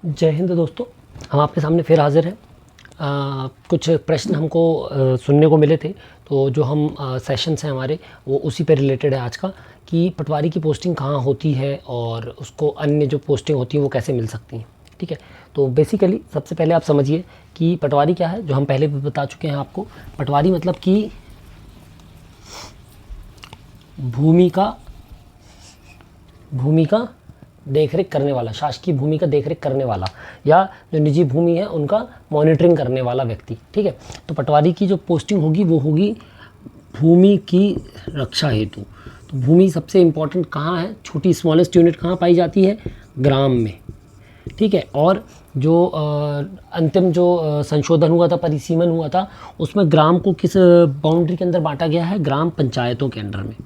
जय हिंद दोस्तों, हम आपके सामने फिर हाजिर हैं। कुछ प्रश्न हमको सुनने को मिले थे, तो जो हम सेशंस हैं हमारे वो उसी पे रिलेटेड है आज का, कि पटवारी की पोस्टिंग कहाँ होती है और उसको अन्य जो पोस्टिंग होती है वो कैसे मिल सकती हैं। ठीक है, तो बेसिकली सबसे पहले आप समझिए कि पटवारी क्या है, जो हम पहले भी बता चुके हैं आपको। पटवारी मतलब कि भूमि का देखरेख करने वाला, शासकीय भूमि का देखरेख करने वाला, या जो निजी भूमि है उनका मॉनिटरिंग करने वाला व्यक्ति। ठीक है, तो पटवारी की जो पोस्टिंग होगी वो होगी भूमि की रक्षा हेतु। तो भूमि सबसे इम्पोर्टेंट कहाँ है, छोटी स्मॉलेस्ट यूनिट कहाँ पाई जाती है, ग्राम में। ठीक है, और जो अंतिम जो संशोधन हुआ था, परिसीमन हुआ था, उसमें ग्राम को किस बाउंड्री के अंदर बांटा गया है, ग्राम पंचायतों के अंडर में।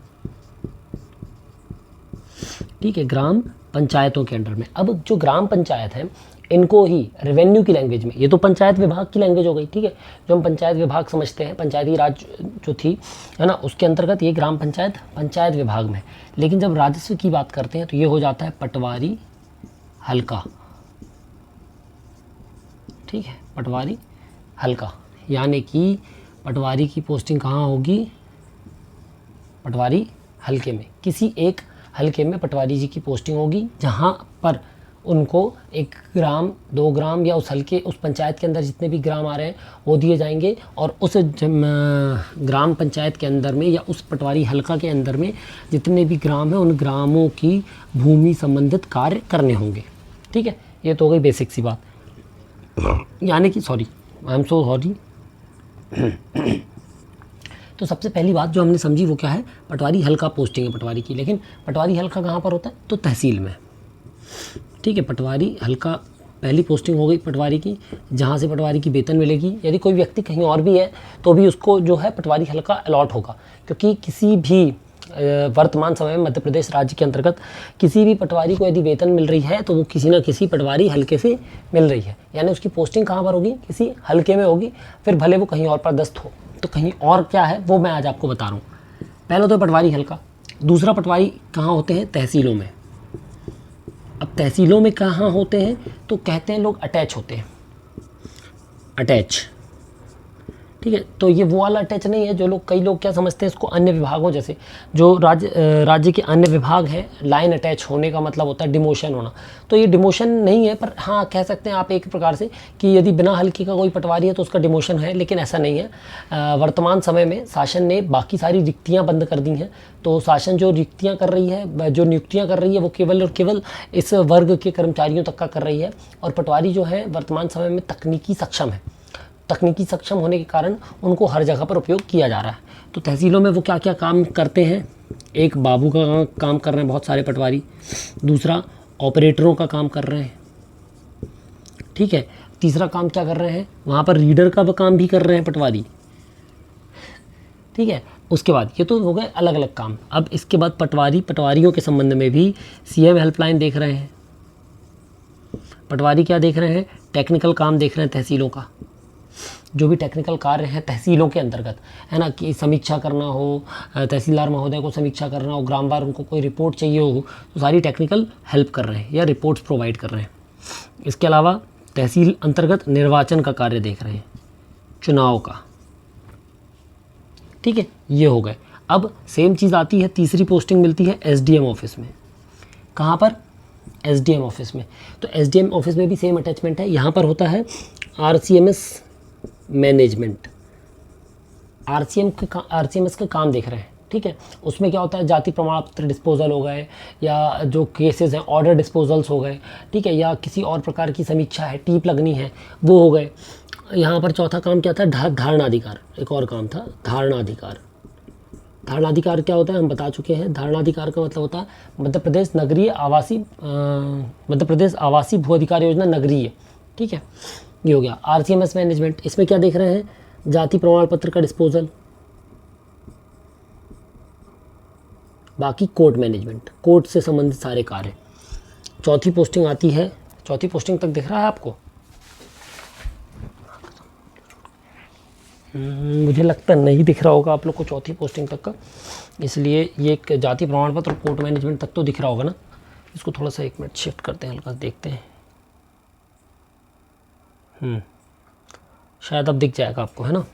ठीक है, ग्राम पंचायतों के अंडर में। अब जो ग्राम पंचायत है, इनको ही रेवेन्यू की लैंग्वेज में, ये तो पंचायत विभाग की लैंग्वेज हो गई। ठीक है, जो हम पंचायत विभाग समझते हैं, पंचायती राज जो थी है ना, उसके अंतर्गत ये ग्राम पंचायत पंचायत विभाग में। लेकिन जब राजस्व की बात करते हैं तो ये हो जाता है पटवारी हल्का। ठीक है, पटवारी हल्का, यानी कि पटवारी की पोस्टिंग कहाँ होगी, पटवारी हल्के में। किसी एक हल्के में पटवारी जी की पोस्टिंग होगी, जहाँ पर उनको 1 ग्राम 2 ग्राम या उस हल्के, उस पंचायत के अंदर जितने भी ग्राम आ रहे हैं वो दिए जाएंगे, और उस ग्राम पंचायत के अंदर में या उस पटवारी हल्का के अंदर में जितने भी ग्राम हैं उन ग्रामों की भूमि संबंधित कार्य करने होंगे। ठीक है, ये तो हो गई बेसिक सी बात, यानी कि sorry, I am so sorry. तो सबसे पहली बात जो हमने समझी वो क्या है, पटवारी हल्का पोस्टिंग है पटवारी की। लेकिन पटवारी हल्का कहाँ पर होता है, तो तहसील में। ठीक है, पटवारी हल्का पहली पोस्टिंग हो गई पटवारी की, जहाँ से पटवारी की वेतन मिलेगी। यदि कोई व्यक्ति कहीं और भी है तो भी उसको जो है पटवारी हल्का अलॉट होगा, क्योंकि किसी भी वर्तमान समय में मध्य प्रदेश राज्य के अंतर्गत किसी भी पटवारी को यदि वेतन मिल रही है तो वो किसी न किसी पटवारी हल्के से मिल रही है, यानी उसकी पोस्टिंग कहाँ पर होगी, किसी हल्के में होगी, फिर भले वो कहीं और पदस्थ हो। तो कहीं और क्या है वो मैं आज आपको बता रहा हूँ। पहला तो पटवारी हल्का, दूसरा पटवारी कहाँ होते हैं, तहसीलों में। अब तहसीलों में कहाँ होते हैं, तो कहते हैं लोग अटैच होते हैं, अटैच। ठीक है, तो ये वो वाला अटैच नहीं है जो लोग, कई लोग क्या समझते हैं इसको, अन्य विभागों जैसे जो राज्य के अन्य विभाग हैं, लाइन अटैच होने का मतलब होता है डिमोशन होना। तो ये डिमोशन नहीं है, पर हाँ कह सकते हैं आप एक प्रकार से कि यदि बिना हल्के का कोई पटवारी है तो उसका डिमोशन है, लेकिन ऐसा नहीं है। वर्तमान समय में शासन ने बाकी सारी रिक्तियाँ बंद कर दी हैं। तो शासन जो रिक्तियाँ कर रही है, जो नियुक्तियाँ कर रही है, वो केवल और केवल इस वर्ग के कर्मचारियों तक का कर रही है। और पटवारी जो है वर्तमान समय में तकनीकी सक्षम है, तकनीकी सक्षम होने के कारण उनको हर जगह पर उपयोग किया जा रहा है। तो तहसीलों में वो क्या क्या काम करते हैं, एक बाबू का काम कर रहे हैं बहुत सारे पटवारी, दूसरा ऑपरेटरों का काम कर रहे हैं। ठीक है, तीसरा काम क्या कर रहे हैं, वहाँ पर रीडर का काम भी कर रहे हैं पटवारी। ठीक है, उसके बाद ये तो हो गए अलग अलग काम। अब इसके बाद पटवारियों के संबंध में भी सीएम हेल्पलाइन देख रहे हैं। पटवारी क्या देख रहे हैं, टेक्निकल काम देख रहे हैं तहसीलों का, जो भी टेक्निकल कार्य है तहसीलों के अंतर्गत, है ना, कि समीक्षा करना हो, तहसीलदार महोदय को समीक्षा करना हो, ग्रामवार उनको कोई रिपोर्ट चाहिए हो, तो सारी टेक्निकल हेल्प कर रहे हैं या रिपोर्ट्स प्रोवाइड कर रहे हैं। इसके अलावा तहसील अंतर्गत निर्वाचन का कार्य देख रहे हैं, चुनाव का। ठीक है, ये हो गए। अब सेम चीज़ आती है, तीसरी पोस्टिंग मिलती है एसडीएम ऑफिस में। कहाँ पर, एसडीएम ऑफिस में। तो एसडीएम ऑफिस में भी सेम अटैचमेंट है। यहाँ पर होता है आरसीएमएस मैनेजमेंट, आरसीएमएस का काम देख रहे हैं। ठीक है, उसमें क्या होता है, जाति प्रमाण पत्र डिस्पोजल हो गए, या जो केसेस हैं ऑर्डर डिस्पोजल्स हो गए। ठीक है, या किसी और प्रकार की समीक्षा है, टीप लगनी है, वो हो गए। यहाँ पर चौथा काम क्या था, धारणाधिकार, एक और काम था धारणाधिकार। धारणाधिकार क्या होता है हम बता चुके हैं। धारणाधिकार का मतलब होता है मध्य प्रदेश आवासीय भू अधिकार योजना नगरीय। ठीक है, ये हो गया आरसीएमएस मैनेजमेंट। इसमें क्या देख रहे हैं, जाति प्रमाण पत्र का डिस्पोजल। बाकी कोर्ट मैनेजमेंट, कोर्ट से संबंधित सारे कार्य। चौथी पोस्टिंग आती है, चौथी पोस्टिंग तक दिख रहा है आपको, मुझे लगता नहीं दिख रहा होगा आप लोग को चौथी पोस्टिंग तक का, इसलिए ये एक जाति प्रमाण पत्र और कोर्ट मैनेजमेंट तक तो दिख रहा होगा ना। इसको थोड़ा सा 1 मिनट शिफ्ट करते हैं, हल्का देखते हैं। शायद अब दिख जाएगा आपको, है ना।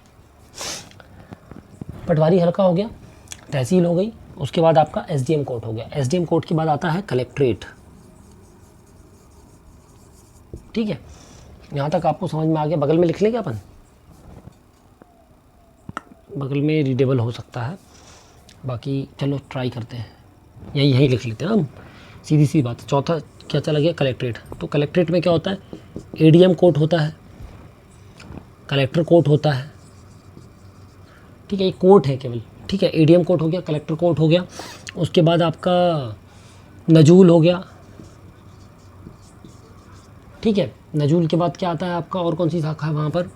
पटवारी हल्का हो गया, तहसील हो गई, उसके बाद आपका एसडीएम कोर्ट हो गया। एसडीएम कोर्ट के बाद आता है कलेक्ट्रेट। ठीक है, यहाँ तक आपको समझ में आ गया। बगल में लिख लेंगे अपन, बगल में रीडेबल हो सकता है, बाकी चलो ट्राई करते हैं, यहीं लिख लेते हैं हम, सीधी सी बात। चौथा क्या चला गया, कलेक्ट्रेट। तो कलेक्ट्रेट में क्या होता है, एडीएम कोर्ट होता है, कलेक्टर कोर्ट होता है। ठीक है, ये कोर्ट है केवल। ठीक है, एडीएम कोर्ट हो गया, कलेक्टर कोर्ट हो गया, उसके बाद आपका नजूल हो गया। ठीक है, नजूल के बाद क्या आता है आपका, और कौन सी शाखा है वहाँ पर,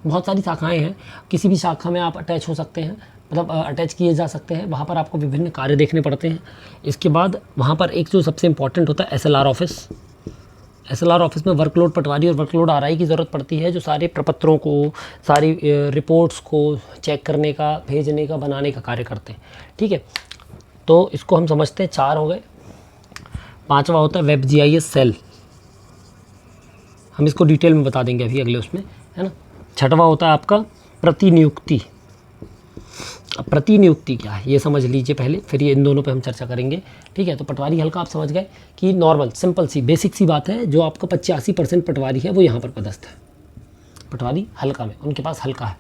बहुत सारी शाखाएं हैं, किसी भी शाखा में आप अटैच हो सकते हैं, मतलब अटैच किए जा सकते हैं। वहाँ पर आपको विभिन्न कार्य देखने पड़ते हैं। इसके बाद वहाँ पर एक जो सबसे इम्पॉर्टेंट होता है एसएलआर ऑफिस। एसएलआर ऑफिस में वर्कलोड पटवारी और वर्कलोड आरआई की ज़रूरत पड़ती है, जो सारे प्रपत्रों को, सारी रिपोर्ट्स को चेक करने का, भेजने का, बनाने का कार्य करते हैं। ठीक है, तो इसको हम समझते हैं, 4 हो गए। 5वां होता है वेब जीआईएस सेल, हम इसको डिटेल में बता देंगे अभी अगले उसमें, है ना। 6वां होता है आपका प्रतिनियुक्ति। अब प्रतिनियुक्ति क्या है ये समझ लीजिए पहले, फिर ये इन दोनों पे हम चर्चा करेंगे। ठीक है, तो पटवारी हल्का आप समझ गए कि नॉर्मल सिंपल सी बेसिक सी बात है, जो आपका 85% पटवारी है वो यहाँ पर पदस्थ है, पटवारी हल्का में, उनके पास हल्का है।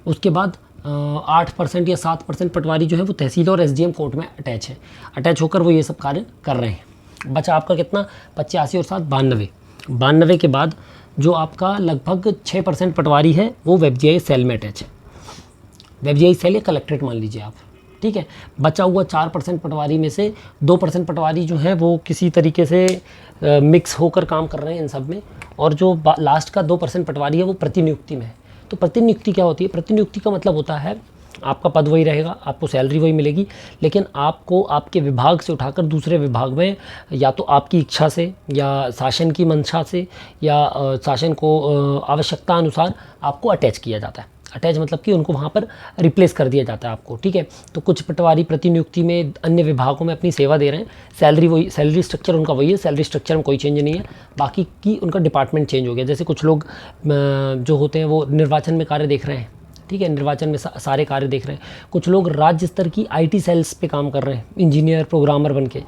उसके बाद 8% या 7% पटवारी जो है वो तहसील और एसडीएम कोर्ट में अटैच है, अटैच होकर वो ये सब कार्य कर रहे हैं। बचा आपका कितना, 85 और 7 92। 92 के बाद जो आपका लगभग 6% पटवारी है वो वेब जीआईएस सेल में अटैच है, वेब जीआईएस सेल या कलेक्ट्रेट मान लीजिए आप। ठीक है, बचा हुआ 4% पटवारी में से 2% पटवारी जो है वो किसी तरीके से मिक्स होकर काम कर रहे हैं इन सब में, और जो लास्ट का 2% पटवारी है वो प्रतिनियुक्ति में है। तो प्रतिनियुक्ति क्या होती है, प्रतिनियुक्ति का मतलब होता है आपका पद वही रहेगा, आपको सैलरी वही मिलेगी, लेकिन आपको आपके विभाग से उठाकर दूसरे विभाग में, या तो आपकी इच्छा से या शासन की मंशा से या शासन को आवश्यकता अनुसार आपको अटैच किया जाता है। अटैच मतलब कि उनको वहाँ पर रिप्लेस कर दिया जाता है आपको। ठीक है, तो कुछ पटवारी प्रतिनियुक्ति में अन्य विभागों में अपनी सेवा दे रहे हैं, सैलरी वही, सैलरी स्ट्रक्चर उनका वही है, सैलरी स्ट्रक्चर में कोई चेंज नहीं है, बाकी की उनका डिपार्टमेंट चेंज हो गया। जैसे कुछ लोग जो होते हैं वो निर्वाचन में कार्य देख रहे हैं, ठीक है, निर्वाचन में सारे कार्य देख रहे हैं। कुछ लोग राज्य स्तर की आईटी सेल्स पे काम कर रहे हैं, इंजीनियर प्रोग्रामर बन के।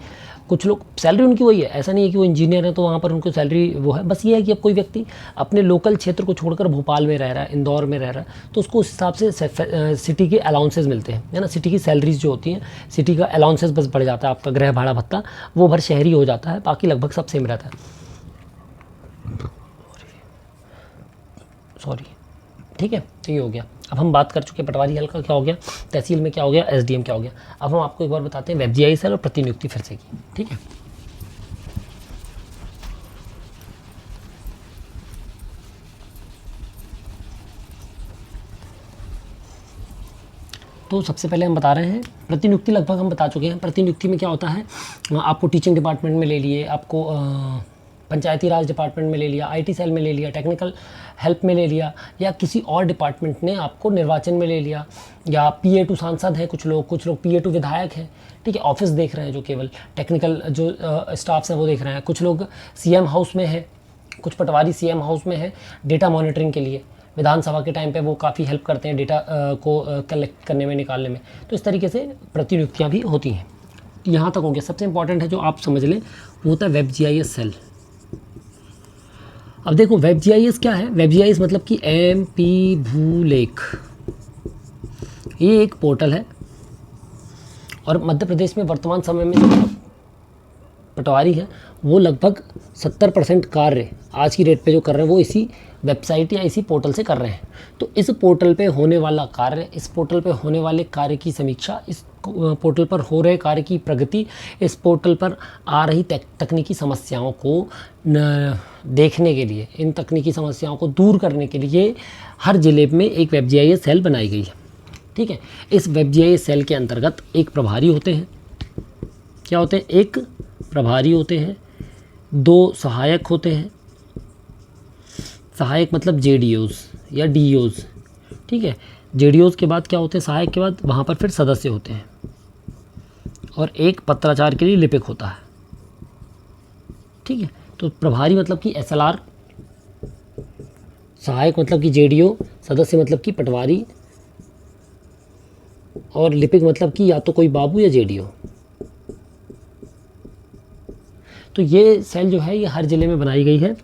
कुछ लोग सैलरी उनकी वही है, ऐसा नहीं है कि वो इंजीनियर है तो वहाँ पर उनको सैलरी वो है, बस ये है कि अब कोई व्यक्ति अपने लोकल क्षेत्र को छोड़कर भोपाल में रह रहा है, इंदौर में रह रहा है, तो उसको उस हिसाब से सिटी के अलाउंसेस मिलते हैं, है ना। सिटी की सैलरीज जो होती हैं, सिटी का अलाउंसेस बस बढ़ जाता है, आपका गृह भाड़ा भत्ता वो भर शहरी हो जाता है, बाकी लगभग सब सेम रहता है। सॉरी, ठीक है, तो ये हो गया। अब हम बात कर चुके हैं पटवारी हल्का क्या हो गया, तहसील में क्या हो गया, एसडीएम क्या हो गया। अब हम आपको एक बार बताते हैं वेब जीआईएस सेल और प्रतिनियुक्ति फिर से की। ठीक है, तो सबसे पहले हम बता रहे हैं प्रतिनियुक्ति, लगभग हम बता चुके हैं। प्रतिनियुक्ति में क्या होता है, आपको टीचिंग डिपार्टमेंट में ले लिए, आपको पंचायती राज डिपार्टमेंट में ले लिया, आईटी सेल में ले लिया, टेक्निकल हेल्प में ले लिया, या किसी और डिपार्टमेंट ने आपको निर्वाचन में ले लिया, या PA2 सांसद हैं कुछ लोग PA2 विधायक हैं। ठीक है, ऑफिस देख रहे हैं जो केवल टेक्निकल जो स्टाफ्स हैं वो देख रहे हैं। कुछ लोग सीएम हाउस में हैं, कुछ पटवारी सीएम हाउस में हैं डेटा मॉनिटरिंग के लिए, विधानसभा के टाइम पे वो काफ़ी हेल्प करते हैं डेटा को कलेक्ट करने में, निकालने में। तो इस तरीके से प्रतिनियुक्तियाँ भी होती हैं। यहाँ तक हो गया। सबसे इंपॉर्टेंट है जो आप समझ लें वो होता है वेब जीआईएस सेल। अब देखो वेब जीआईएस क्या है, वेब जीआईएस मतलब कि MP भूलेख, ये एक पोर्टल है, और मध्य प्रदेश में वर्तमान समय में जो पटवारी है वो लगभग 70% कार्य आज की डेट पे जो कर रहे हैं वो इसी वेबसाइट या इसी पोर्टल से कर रहे हैं। तो इस पोर्टल पे होने वाला कार्य, इस पोर्टल पे होने वाले कार्य की समीक्षा, इस पोर्टल पर हो रहे कार्य की प्रगति, इस पोर्टल पर आ रही तकनीकी समस्याओं को देखने के लिए, इन तकनीकी समस्याओं को दूर करने के लिए हर ज़िले में एक वेब जीआईएस सेल बनाई गई है। ठीक है, इस वेब जीआईएस सेल के अंतर्गत एक प्रभारी होते हैं। क्या होते हैं, एक प्रभारी होते हैं, 2 सहायक होते हैं, सहायक मतलब JDOs या DOs। ठीक है, JDOs के बाद क्या होते हैं, सहायक के बाद वहाँ पर फिर सदस्य होते हैं, और एक पत्राचार के लिए लिपिक होता है। ठीक है, तो प्रभारी मतलब कि SLR, सहायक मतलब कि जेडीओ, सदस्य मतलब कि पटवारी, और लिपिक मतलब कि या तो कोई बाबू या जेडीओ। तो ये सेल जो है ये हर ज़िले में बनाई गई है।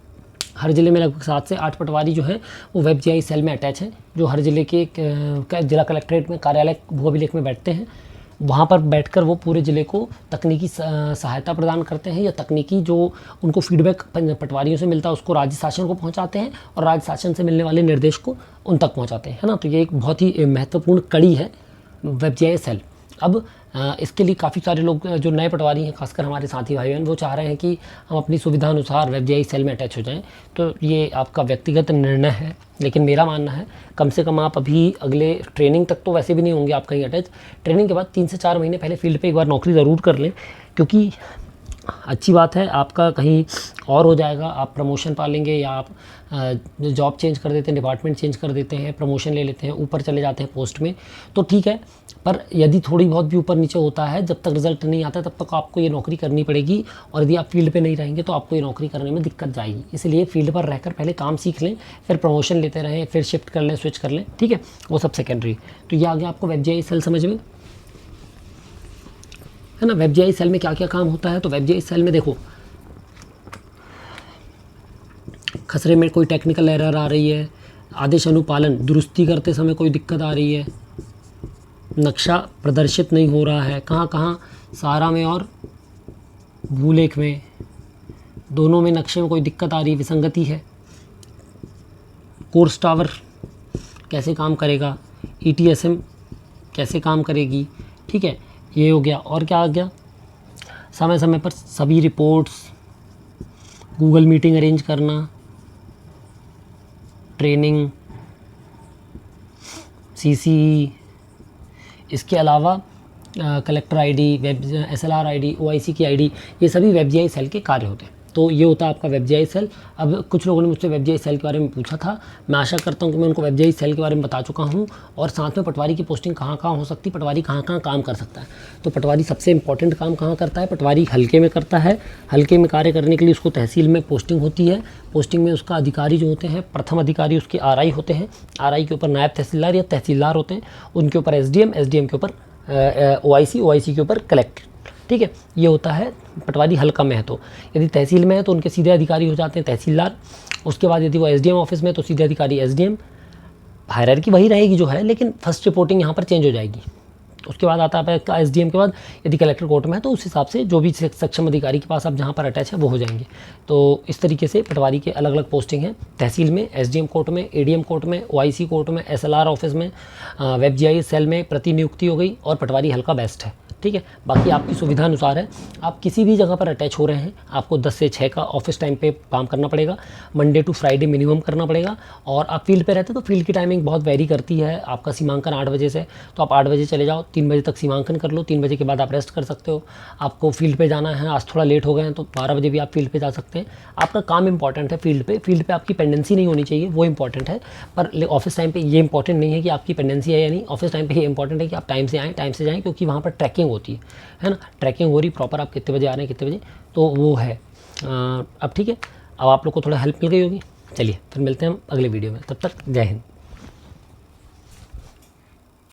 हर ज़िले में लगभग 7 से 8 पटवारी जो हैं वो वेब जीआई सेल में अटैच हैं, जो हर ज़िले के जिला कलेक्ट्रेट में कार्यालय भू अभिलेख में बैठते हैं। वहाँ पर बैठकर वो पूरे ज़िले को तकनीकी सहायता प्रदान करते हैं, या तकनीकी जो उनको फीडबैक पटवारियों से मिलता है उसको राज्य शासन को पहुँचाते हैं, और राज्य शासन से मिलने वाले निर्देश को उन तक पहुँचाते हैं, है ना। तो ये एक बहुत ही महत्वपूर्ण कड़ी है वेब जीआई सेल। अब इसके लिए काफ़ी सारे लोग जो नए पटवारी हैं, खासकर हमारे साथी भाई बहन, वो चाह रहे हैं कि हम अपनी सुविधा अनुसार वेब जीआई सेल में अटैच हो जाएं। तो ये आपका व्यक्तिगत निर्णय है, लेकिन मेरा मानना है कम से कम आप अभी अगले ट्रेनिंग तक तो वैसे भी नहीं होंगे आप कहीं अटैच। ट्रेनिंग के बाद 3 से 4 महीने पहले फील्ड पे एक बार नौकरी ज़रूर कर लें, क्योंकि अच्छी बात है आपका कहीं और हो जाएगा, आप प्रमोशन पा लेंगे, या आप जॉब चेंज कर देते हैं, डिपार्टमेंट चेंज कर देते हैं, प्रमोशन ले लेते हैं, ऊपर चले जाते हैं पोस्ट में, तो ठीक है। पर यदि थोड़ी बहुत भी ऊपर नीचे होता है, जब तक रिजल्ट नहीं आता तब तक आपको ये नौकरी करनी पड़ेगी, और यदि आप फील्ड पे नहीं रहेंगे तो आपको ये नौकरी करने में दिक्कत जाएगी। इसलिए फील्ड पर रहकर पहले काम सीख लें, फिर प्रमोशन लेते रहें, फिर शिफ्ट कर लें, स्विच कर लें, ठीक है, वो सब सेकेंडरी। तो ये आ गया आपको वेब जीआई सेल समझ में, है ना। वेब जीआई सेल में क्या क्या काम होता है, तो वेब जीआई सेल में देखो, खसरे में कोई टेक्निकल एरर आ रही है, आदेश अनुपालन दुरुस्ती करते समय कोई दिक्कत आ रही है, नक्शा प्रदर्शित नहीं हो रहा है, कहाँ कहाँ, सारा में और भूलेख में, दोनों में नक्शे में कोई दिक्कत आ रही है, विसंगति है, कोर्स टावर कैसे काम करेगा, ईटीएसएम कैसे काम करेगी, ठीक है, ये हो गया। और क्या आ गया, समय समय पर सभी रिपोर्ट्स, गूगल मीटिंग अरेंज करना, ट्रेनिंग, सीसी, इसके अलावा collector ID, web SLR ID, OIC की आईडी, ये सभी वेब जीआई सेल के कार्य होते हैं। तो ये होता है आपका वेब जीआई सेल। अब कुछ लोगों ने मुझसे वेब जीआई सेल के बारे में पूछा था, मैं आशा करता हूँ कि मैं उनको वेब जीआई सेल के बारे में बता चुका हूँ, और साथ में पटवारी की पोस्टिंग कहाँ कहाँ हो सकती है, पटवारी कहाँ कहाँ काम कर सकता है। तो पटवारी सबसे इंपॉर्टेंट काम कहाँ करता है, पटवारी हल्के में करता है। हल्के में कार्य करने के लिए उसको तहसील में पोस्टिंग होती है। पोस्टिंग में उसका अधिकारी जो होते हैं, प्रथम अधिकारी उसके आरआई होते हैं, आरआई के ऊपर नायब तहसीलदार या तहसीलदार होते हैं, उनके ऊपर एसडीएम, एसडीएम के ऊपर ओआईसी, ओआईसी के ऊपर कलेक्टर, ठीक है। ये होता है पटवारी हल्का में है। तो यदि तहसील में है तो उनके सीधे अधिकारी हो जाते हैं तहसीलदार। उसके बाद यदि वो एसडीएम ऑफिस में तो सीधे अधिकारी एसडीएम, हायरार्की वही रहेगी जो है, लेकिन फर्स्ट रिपोर्टिंग यहाँ पर चेंज हो जाएगी। उसके बाद आता है एसडीएम के बाद यदि कलेक्टर कोर्ट में है तो उस हिसाब से जो भी सक्षम अधिकारी के पास आप जहाँ पर अटैच है वो हो जाएंगे। तो इस तरीके से पटवारी के अलग अलग पोस्टिंग हैं, तहसील में, एसडीएम कोर्ट में, एडीएम कोर्ट में, ओआईसी कोर्ट में, एसएलआर ऑफिस में, वेब जीआई सेल में प्रतिनियुक्ति हो गई, और पटवारी हल्का बेस्ट है, ठीक है। बाकी आपकी सुविधा अनुसार है, आप किसी भी जगह पर अटैच हो रहे हैं आपको 10 से 6 का ऑफिस टाइम पे काम करना पड़ेगा, मंडे टू फ्राइडे मिनिमम करना पड़ेगा। और आप फील्ड पे रहते तो फील्ड की टाइमिंग बहुत वेरी करती है। आपका सीमांकन 8 बजे से, तो आप 8 बजे चले जाओ, 3 बजे तक सीमांकन कर लो, 3 बजे के बाद आप रेस्ट कर सकते हो। आपको फील्ड पे जाना है, आज थोड़ा लेट हो गए हैं तो 12 बजे भी आप फील्ड पे जा सकते हैं। आपका काम इंपॉर्टेंट है फील्ड पे आपकी पेंडेंसी नहीं होनी चाहिए, वो इंपॉर्टेंट है। पर ऑफिस टाइम पे ये इंपॉर्टेंट नहीं है कि आपकी पेंडेंसी है या नहीं, ऑफिस टाइम पे ये इंपॉर्टेंट है कि आप टाइम से आएँ, टाइम से जाएँ, क्योंकि वहाँ पर ट्रैकिंग होती है ना, ट्रैकिंग हो रही प्रॉपर, आप कितने बजे आ रहे हैं कितने बजे, तो वो है। अब ठीक है, अब आप लोग को थोड़ा हेल्प मिल गई होगी। चलिए फिर मिलते हैं हम अगले वीडियो में, तब तक जय हिंद।